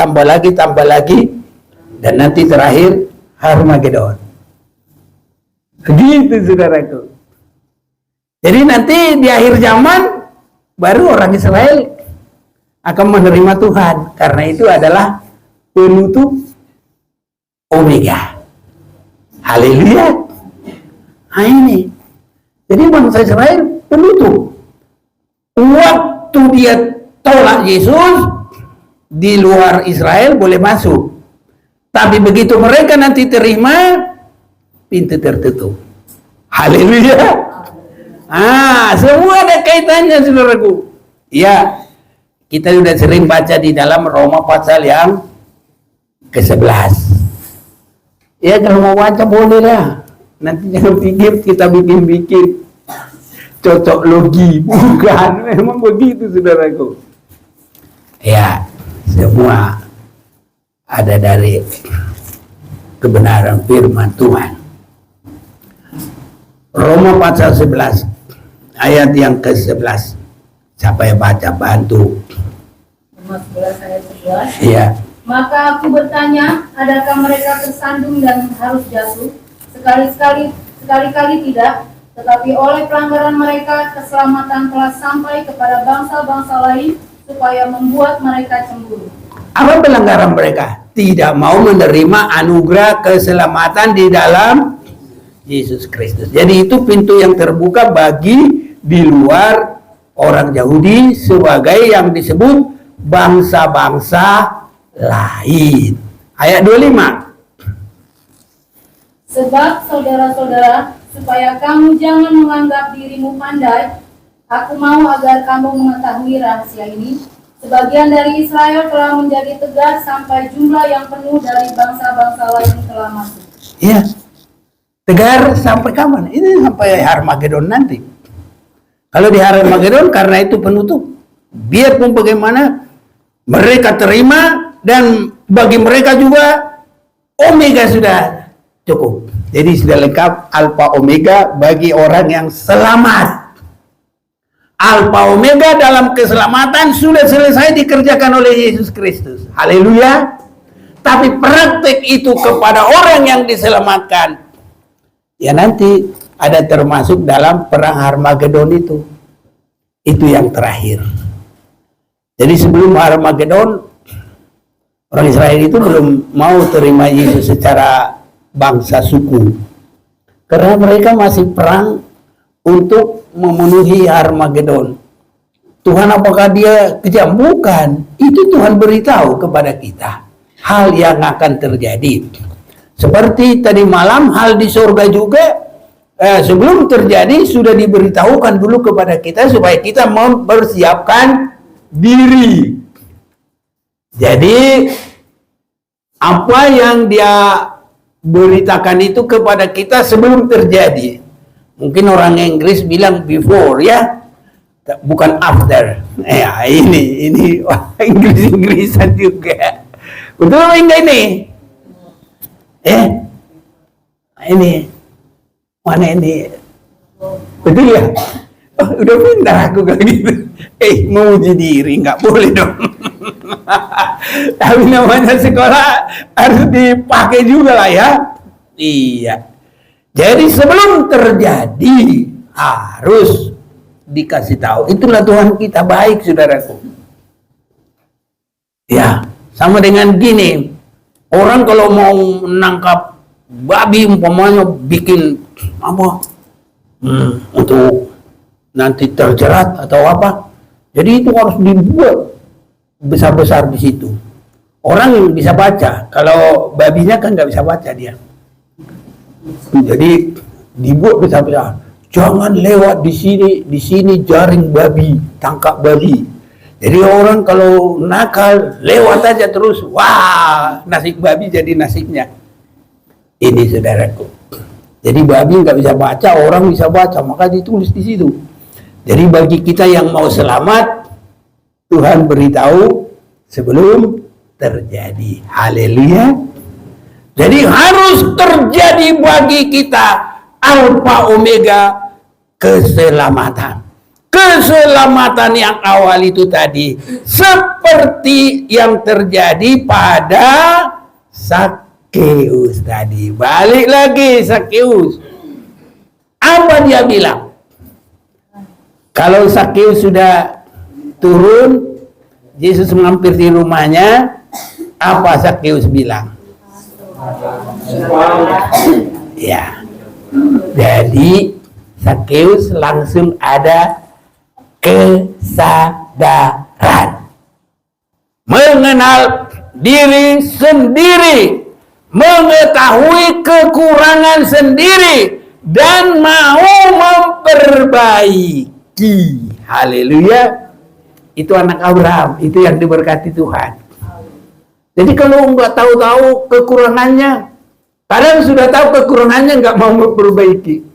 dan nanti terakhir Harmagedon. Begitu, saudaraku. Jadi nanti di akhir zaman baru orang Israel akan menerima Tuhan, karena itu adalah penutup Omega. Haleluya. Nah ini, jadi bangsa Israel penutup. Waktu dia tolak Yesus, di luar Israel boleh masuk, tapi begitu mereka nanti terima, pintu tertutup. Haleluya. Semua ada kaitannya, saudaraku. Ya, kita sudah sering baca di dalam Roma pasal yang ke-11. Ya, kalau mau baca boleh lah. Nanti jangan pikir kita bikin-bikin cocok logi. Bukan, memang begitu, saudaraku. Ya, semua ada dari kebenaran firman Tuhan. Roma pasal 11 ayat yang ke-11. Siapa yang baca, bantu. Roma 11 ayat 11. Iya. Maka aku bertanya, adakah mereka tersandung dan harus jatuh? Sekali-kali tidak, tetapi oleh pelanggaran mereka keselamatan telah sampai kepada bangsa-bangsa lain supaya membuat mereka cemburu. Apa pelanggaran mereka? Tidak mau menerima anugerah keselamatan di dalam Yesus Kristus. Jadi itu pintu yang terbuka bagi di luar orang Yahudi sebagai yang disebut bangsa-bangsa lain. Ayat 25. Sebab saudara-saudara, supaya kamu jangan menganggap dirimu pandai, aku mau agar kamu mengetahui rahasia ini. Sebagian dari Israel telah menjadi tegar sampai jumlah yang penuh dari bangsa-bangsa lain telah masuk. Iya. Tegar sampai kapan? Ini sampai Harmagedon nanti. Kalau di Harmagedon karena itu penutup. Biarpun bagaimana mereka terima, dan bagi mereka juga Omega sudah cukup. Jadi sudah lengkap Alfa Omega bagi orang yang selamat. Alfa Omega dalam keselamatan sudah selesai dikerjakan oleh Yesus Kristus. Haleluya. Tapi praktek itu kepada orang yang diselamatkan, ya nanti ada termasuk dalam perang Harmagedon itu. Itu yang terakhir. Jadi sebelum Harmagedon Orang Israel itu belum mau terima Yesus secara bangsa suku. Karena mereka masih perang untuk memenuhi Armageddon. Tuhan apakah dia kejam? Bukan. Itu Tuhan beritahu kepada kita hal yang akan terjadi. Seperti tadi malam hal di surga juga sebelum terjadi sudah diberitahukan dulu kepada kita supaya kita mempersiapkan diri. Jadi apa yang dia beritakan itu kepada kita sebelum terjadi. Mungkin orang Inggris bilang before ya, bukan after. Ya ini Inggrisan juga. Betul enggak ini? Ini mana ini? Betul ya? Oh, udah pintar aku kayak gitu. Mau uji diri nggak boleh dong. Tapi namanya sekolah harus dipakai juga lah ya. Iya. Jadi sebelum terjadi harus dikasih tahu. Itulah Tuhan kita baik, saudaraku. Ya, sama dengan gini. Orang kalau mau menangkap babi umpamanya bikin apa? Untuk nanti terjerat atau apa? Jadi itu harus dibuat besar-besar di situ. Orang bisa baca, kalau babinya kan nggak bisa baca dia. Jadi dibuat besar-besar. Jangan lewat di sini jaring babi, tangkap babi. Jadi orang kalau nakal lewat aja terus, wah nasib babi jadi nasibnya. Ini saudaraku. Jadi babi nggak bisa baca, orang bisa baca, maka ditulis di situ. Jadi bagi kita yang mau selamat, Tuhan beritahu sebelum terjadi. Haleluya. Jadi harus terjadi bagi kita alfa omega keselamatan. Keselamatan yang awal itu tadi seperti yang terjadi pada Sakeus tadi. Balik lagi Sakeus. Apa dia bilang? Kalau Sakeus sudah turun, Yesus mampir di rumahnya, apa Sakeus bilang? Ya. Jadi Sakeus langsung ada kesadaran, mengenal diri sendiri, mengetahui kekurangan sendiri, dan mau memperbaiki. Haleluya. Itu anak Abraham, itu yang diberkati Tuhan. Jadi kalau nggak tahu-tahu kekurangannya, kadang sudah tahu kekurangannya nggak mau memperbaiki.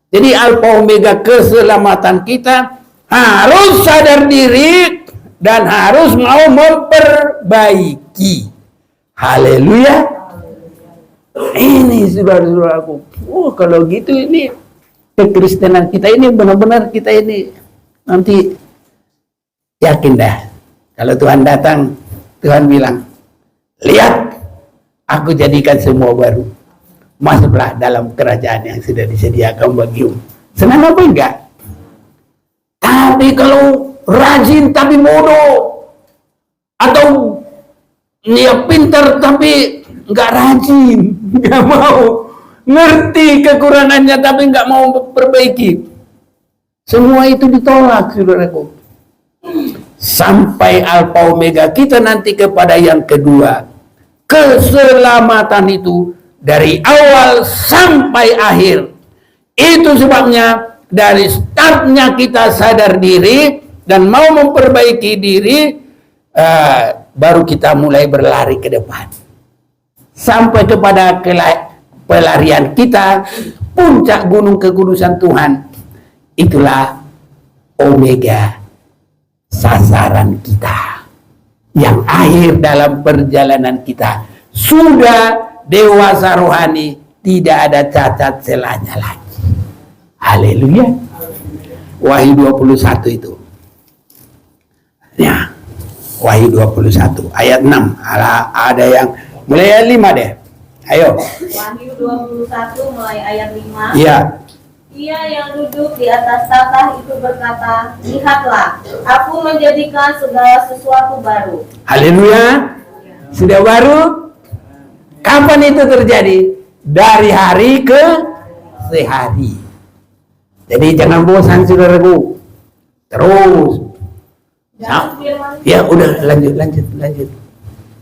Jadi alfa omega keselamatan kita harus sadar diri dan harus mau memperbaiki. Haleluya. Ini saudara-saudaraku. Kalau gitu ini kekristenan kita ini benar-benar kita ini nanti yakin dah. Kalau Tuhan datang, Tuhan bilang, lihat, aku jadikan semua baru. Masuklah dalam kerajaan yang sudah disediakan bagimu. Senang apa enggak? Tapi kalau rajin tapi bodoh, atau dia pintar tapi enggak rajin, enggak mau ngerti kekurangannya tapi enggak mau perbaiki, semua itu ditolak, saudaraku. Sampai alfa omega kita nanti kepada yang kedua, keselamatan itu dari awal sampai akhir. Itu sebabnya dari startnya kita sadar diri dan mau memperbaiki diri, baru kita mulai berlari ke depan sampai kepada pelarian kita, puncak gunung kekudusan Tuhan. Itulah omega, sasaran kita yang akhir dalam perjalanan kita. Sudah dewasa rohani, tidak ada cacat celanya lagi. Haleluya. Wahyu 21 itu. Ya, Wahyu 21 ayat 6. Ada yang mulai ayat 5 deh. Ayo. Wahyu 21 mulai ayat 5. Iya. Ia yang duduk di atas tahta itu berkata, lihatlah, aku menjadikan segala sesuatu baru. Haleluya. sudah baru. Kapan itu terjadi? Dari hari ke hari. Jadi jangan bosan saudaraku. Terus. Ya udah lanjut.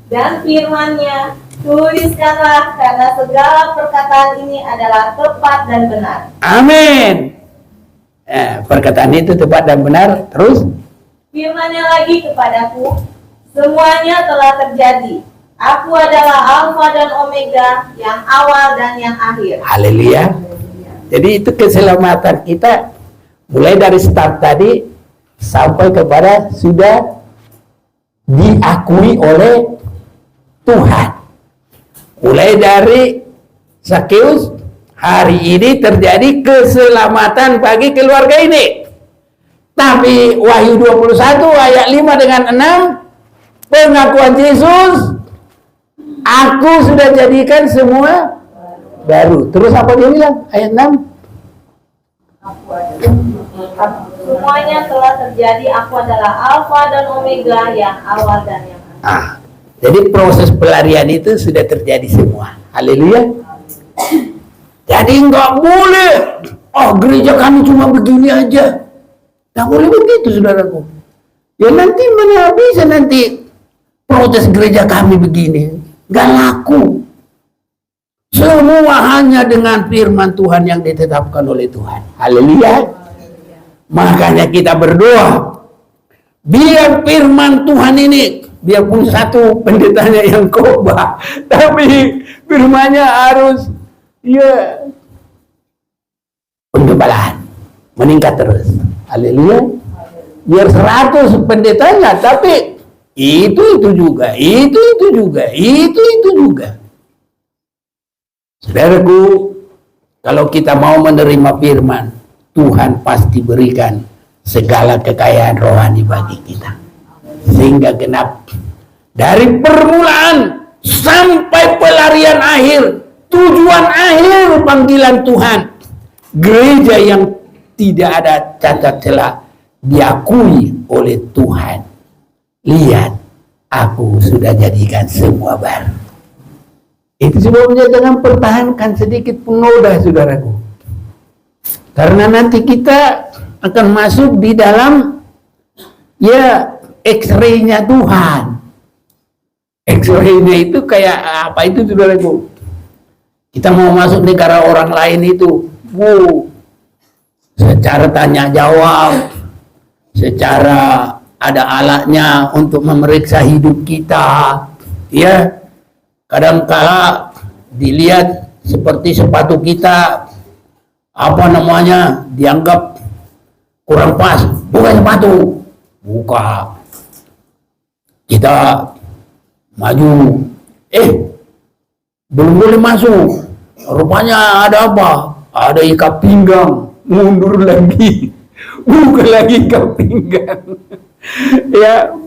Dan firman-Nya, tuliskanlah karena segala perkataan ini adalah tepat dan benar. Amin. Perkataan itu tepat dan benar. Terus Firman-Nya lagi kepadaku, semuanya telah terjadi. Aku adalah Alfa dan Omega, yang awal dan yang akhir. haleluya. Jadi itu keselamatan kita mulai dari start tadi sampai kepada sudah diakui oleh Tuhan. Mulai dari Zakeus, hari ini terjadi keselamatan bagi keluarga ini. Tapi Wahyu 21 ayat 5 dengan 6, pengakuan Yesus, aku sudah jadikan semua baru. Terus apa dia bilang? Ayat 6. Semuanya telah terjadi, aku adalah Alfa dan Omega, yang awal dan yang akhir. Jadi proses pelarian itu sudah terjadi semua. Haleluya. Jadi nggak boleh, gereja kami cuma begini aja. Nggak boleh begitu, saudaraku. Ya nanti mana bisa nanti protes gereja kami begini. Nggak laku. Semua hanya dengan firman Tuhan yang ditetapkan oleh Tuhan. Haleluya. Makanya kita berdoa, biar firman Tuhan ini, biarpun satu pendetanya yang khotbah, tapi firmannya harus pengembalaan meningkat terus. Haleluya. Biar 100 pendetanya, tapi itu juga. Saudaraku, kalau kita mau menerima firman, Tuhan pasti berikan segala kekayaan rohani bagi kita. Sehingga genap dari permulaan sampai pelarian akhir, tujuan akhir panggilan Tuhan, gereja yang tidak ada cacat celah diakui oleh Tuhan. Lihat, aku sudah jadikan semua baru. Itu sebabnya jangan pertahankan sedikit pun noda, saudaraku. Karena nanti kita akan masuk di dalam X-ray-nya Tuhan. X-ray-nya itu kayak apa itu, saudaraku? Kita mau masuk negara orang lain itu, secara tanya jawab, secara ada alatnya untuk memeriksa hidup kita, ya. Kadangkala dilihat seperti sepatu kita, dianggap kurang pas, bukan sepatu, buka. Kita maju, belum boleh masuk. Rupanya ada apa? Ada ikat pinggang, mundur lagi, buka lagi ikat pinggang,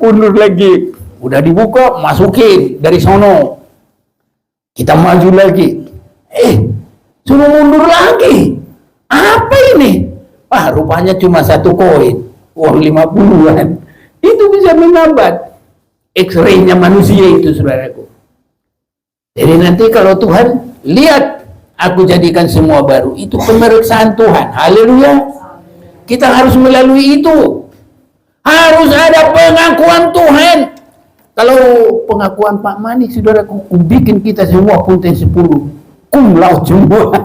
mundur lagi. Udah dibuka, masukin dari sono. Kita maju lagi, suruh mundur lagi. Apa ini? Rupanya cuma 1 koin, uang 50-an. Itu bisa menambat X-ray-nya manusia itu, saudaraku. Jadi nanti kalau Tuhan lihat, aku jadikan semua baru, itu pemeriksaan Tuhan. Haleluya. Kita harus melalui itu. Harus ada pengakuan Tuhan. Kalau pengakuan Pak Mani, saudaraku, bikin kita semua punten 10, cum laude semua.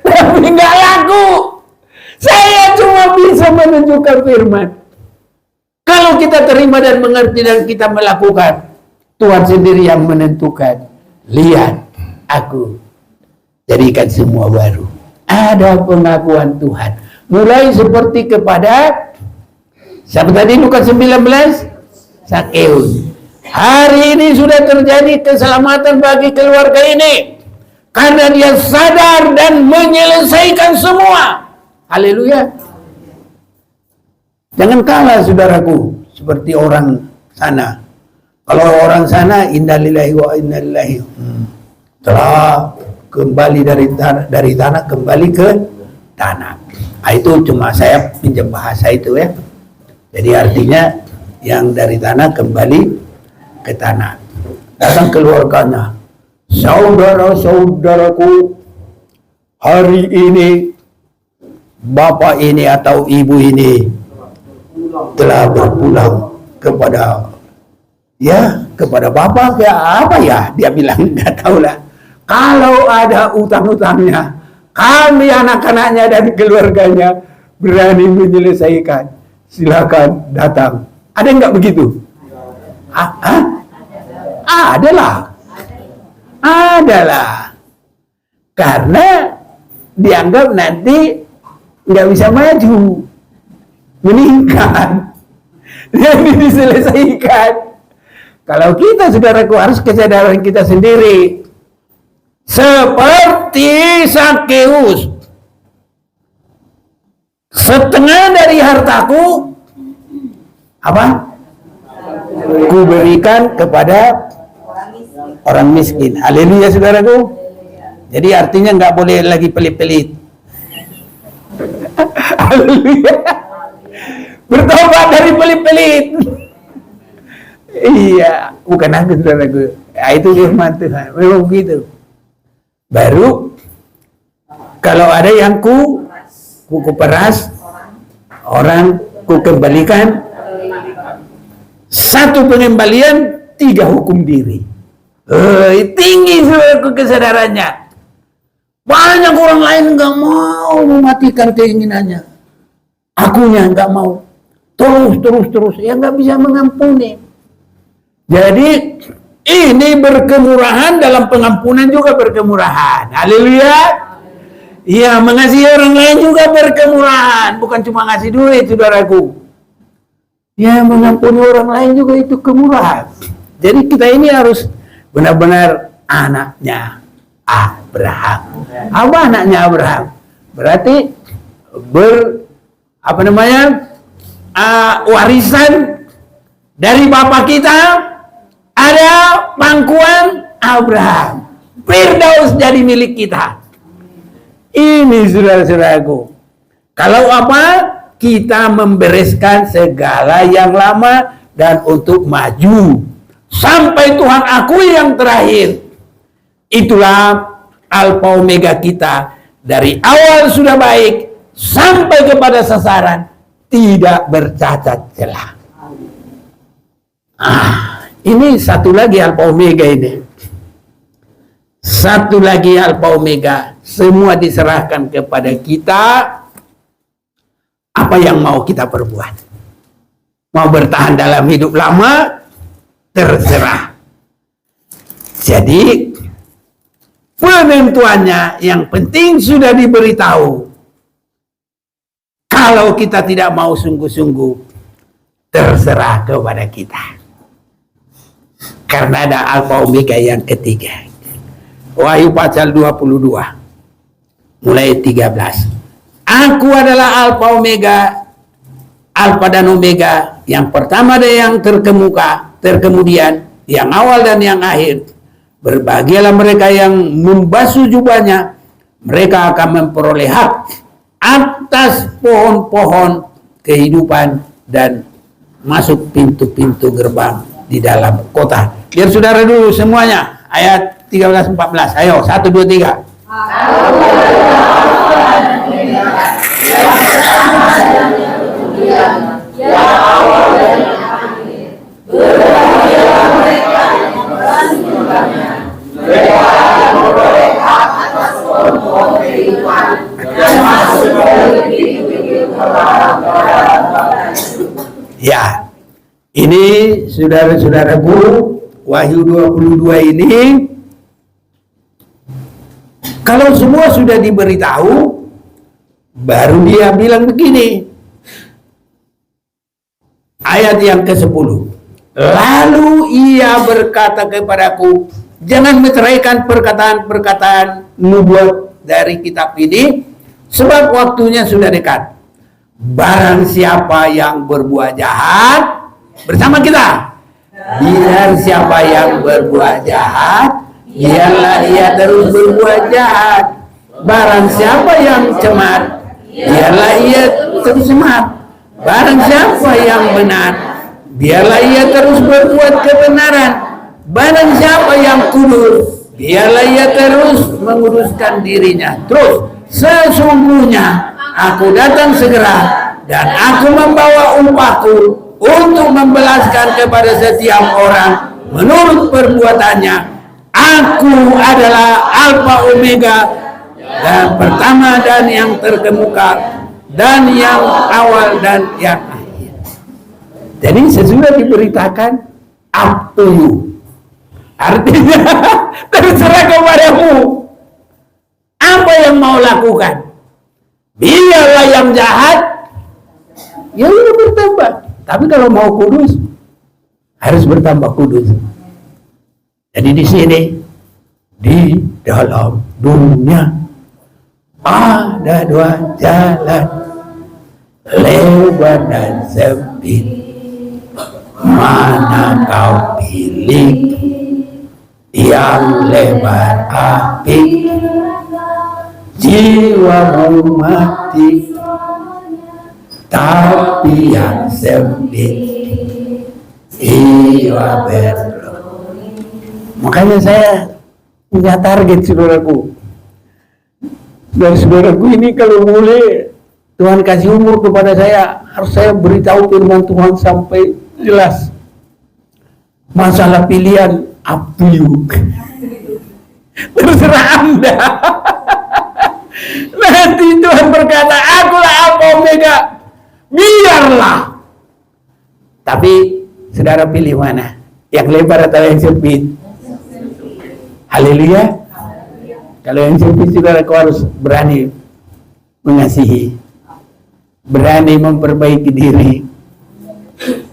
Tapi nggak laku. Saya cuma bisa menunjukkan firman. Kalau kita terima dan mengerti dan kita melakukan, Tuhan sendiri yang menentukan. Lihat, aku jadikan semua baru. Ada pengakuan Tuhan. Mulai seperti kepada siapa tadi, Lukas 19? Zakeus. Hari ini sudah terjadi keselamatan bagi keluarga ini karena dia sadar dan menyelesaikan semua. Haleluya. Jangan kalah, saudaraku, seperti orang sana. Kalau orang sana, innalillahi wa inna ilaihi, telah kembali dari tanah kembali ke tanah. Itu cuma saya pinjam bahasa itu, ya. Jadi artinya yang dari tanah kembali ke tanah. datang keluarganya, saudara-saudaraku, hari ini bapak ini atau ibu ini telah berpulang kepada bapak, kayak apa ya, dia bilang, nggak tahu lah. Kalau ada utang-utangnya, kami anak-anaknya dan keluarganya berani menyelesaikan. Silakan datang. Ada nggak begitu? Adalah. Karena dianggap nanti nggak bisa maju, meningkat, jadi diselesaikan. Kalau kita, saudaraku, harus kesadaran kita sendiri. Seperti Sakeus, setengah dari hartaku ku berikan kepada orang miskin. Haleluya, saudaraku. Jadi artinya nggak boleh lagi pelit-pelit. Haleluya. Bertobat dari pelit-pelit. Iya, bukan aku, saudaraku. Itu firman Tuhan. Memang begitu. Baru kalau ada yang ku peras, orang ku kembalikan, satu pengembalian, 3 hukum diri. Tinggi, saudaraku, kesadarannya. Banyak orang lain nggak mau mematikan keinginannya, akunya nggak mau, terus, ya nggak bisa mengampuni. Jadi ini berkemurahan, dalam pengampunan juga berkemurahan. Haleluya. Iya, mengasihi orang lain juga berkemurahan, bukan cuma ngasih duit, saudaraku. Ya, mengampuni orang lain juga itu kemurahan. Jadi kita ini harus benar-benar anaknya Abraham. Apa anaknya Abraham? Berarti warisan dari bapak kita ada pangkuan Abraham. Firdaus jadi milik kita. Ini, saudara-saudaraku. Kalau kita membereskan segala yang lama dan untuk maju sampai Tuhan akui yang terakhir. Itulah alfa omega kita. Dari awal sudah baik sampai kepada sasaran tidak bercacat celah. Ini satu lagi alfa omega ini. Satu lagi alfa omega. Semua diserahkan kepada kita. Apa yang mau kita perbuat? Mau bertahan dalam hidup lama? Terserah. Jadi penentuannya yang penting sudah diberitahu. Kalau kita tidak mau sungguh-sungguh, terserah kepada kita. Karena ada alfa omega yang ketiga. Wahyu pasal 22 mulai 13. Aku adalah alfa omega, alfa dan omega, yang pertama dan yang terkemudian, yang awal dan yang akhir. Berbahagialah mereka yang membasuh jubahnya, mereka akan memperoleh hak atas pohon-pohon kehidupan dan masuk pintu-pintu gerbang di dalam kota. Biar saudara dulu semuanya, ayat 13-14. Ayo, 1, 2, 3. Ya, ini saudara-saudaraku, Wahyu 22 ini, kalau semua sudah diberitahu, baru dia bilang begini. Ayat yang ke-10. Lalu ia berkata kepadaku, jangan menceraikan perkataan-perkataan nubuat dari kitab ini, sebab waktunya sudah dekat. Barang siapa yang berbuat jahat, bersama kita. Barang siapa yang berbuat jahat, biarlah ia terus berbuat jahat. Barang siapa yang cemar, biarlah ia terus cemar. Barang siapa yang benar, biarlah ia terus berbuat kebenaran. barang siapa yang kudus, biarlah ia terus menguduskan dirinya. Terus, sesungguhnya aku datang segera dan aku membawa upahku untuk membalaskan kepada setiap orang menurut perbuatannya. Aku adalah Alfa Omega, dan pertama dan yang terkemuka, dan yang awal dan yang akhir. Jadi sesudah diberitakan up to you, artinya terserah kepadamu apa yang mau lakukan. Biarlah yang jahat ya udah bertambah, tapi kalau mau kudus harus bertambah kudus. Jadi di sini, di dalam dunia ada dua jalan, lebar dan sempit. Mana kau pilih? Yang lebar apik, jiwamu mati. Tapi yang sempit, jiwa berlari. Makanya saya punya target, saudaraku. Dan saudaraku ini kalau boleh Tuhan kasih umur kepada saya, harus saya beritahu firman Tuhan sampai jelas. Masalah pilihan up to you. Terserah Anda. Nanti Tuhan berkata, akulah Alfa Omega. Biarlah. Tapi saudara pilih mana? Yang lebar atau yang sempit? Haleluya. Kalau yang sempit, saudara, kau harus berani mengasihi, berani memperbaiki diri,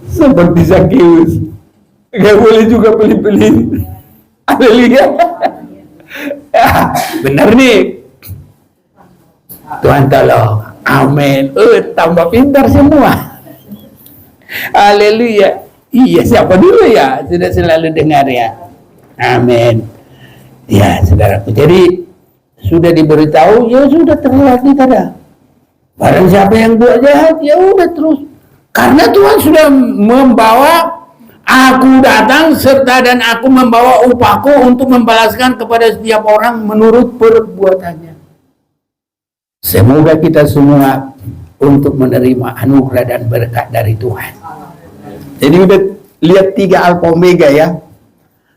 seperti Zakius. Gak boleh juga pilih-pilih. Haleluya. Ya, benar nih. Tuhan tolong. Amin. Tambah pintar semua. Haleluya. Iya, siapa dulu ya? Sudah selalu dengar ya. Amin. Ya, saudaraku. Jadi sudah diberitahu, ya sudah terlatih tada. Barang siapa yang buat jahat, ya udah terus. Karena Tuhan sudah membawa, aku datang serta dan aku membawa upahku untuk membalaskan kepada setiap orang menurut perbuatannya. Semoga kita semua untuk menerima anugerah dan berkat dari Tuhan. Jadi udah lihat 3 Alfa Omega ya.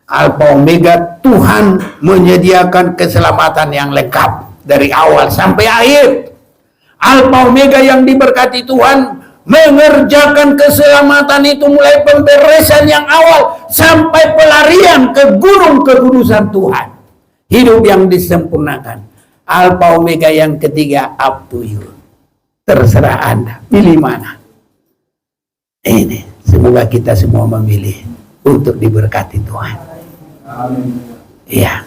Alfa Omega, Tuhan menyediakan keselamatan yang lengkap dari awal sampai akhir. Alfa Omega yang diberkati Tuhan mengerjakan keselamatan itu mulai pemberesan yang awal sampai pelarian ke gunung kekudusan Tuhan. Hidup yang disempurnakan. Alfa Omega yang ketiga, up to you. Terserah Anda, pilih mana. Ini, semoga kita semua memilih untuk diberkati Tuhan. Amin. Ya.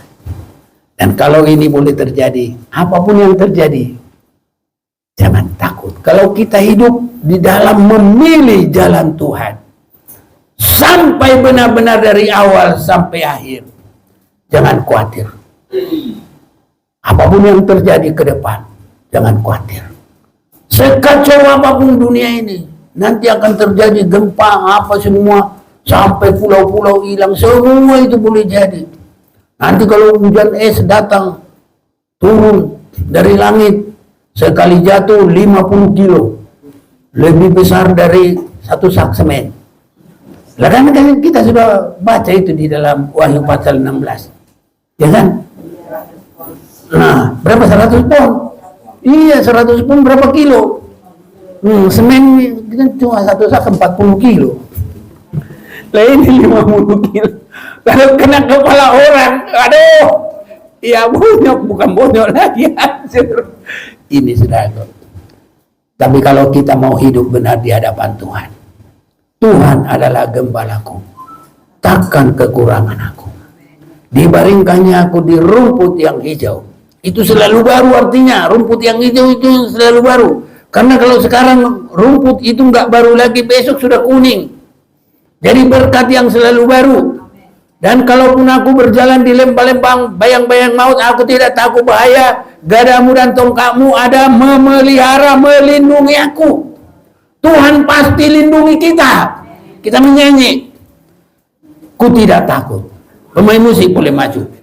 Dan kalau ini boleh terjadi, apapun yang terjadi, jangan takut. Kalau kita hidup di dalam memilih jalan Tuhan, sampai benar-benar dari awal sampai akhir, jangan khawatir. Apapun yang terjadi ke depan, jangan khawatir. Sekacau apapun dunia ini, nanti akan terjadi gempa, apa semua, sampai pulau-pulau hilang, semua itu boleh jadi. Nanti kalau hujan es datang, turun dari langit, sekali jatuh 50 kilo, lebih besar dari satu sak semen. Lah kan kita sudah baca itu di dalam Wahyu pasal 16, ya kan? Nah, berapa 100 pon? Iya, 100 pon berapa kilo? Semen kita cuma satu sak 40 kilo. Lah ini 50 kilo. Kalau kena kepala orang, aduh, ya bonyok, bukan bonyok lagi. Ini sudah. Tapi kalau kita mau hidup benar di hadapan Tuhan, Tuhan adalah gembalaku, takkan kekurangan aku. Dibaringkannya aku di rumput yang hijau. Itu selalu baru, artinya rumput yang hijau itu selalu baru. Karena kalau sekarang rumput itu nggak baru lagi, besok sudah kuning. Jadi berkat yang selalu baru. Dan kalaupun aku berjalan di lembah-lembah bayang-bayang maut, aku tidak takut bahaya. Gadamu dan tongkatmu ada memelihara, melindungi aku. Tuhan pasti lindungi kita. Kita menyanyi, ku tidak takut. Pemain musik boleh maju.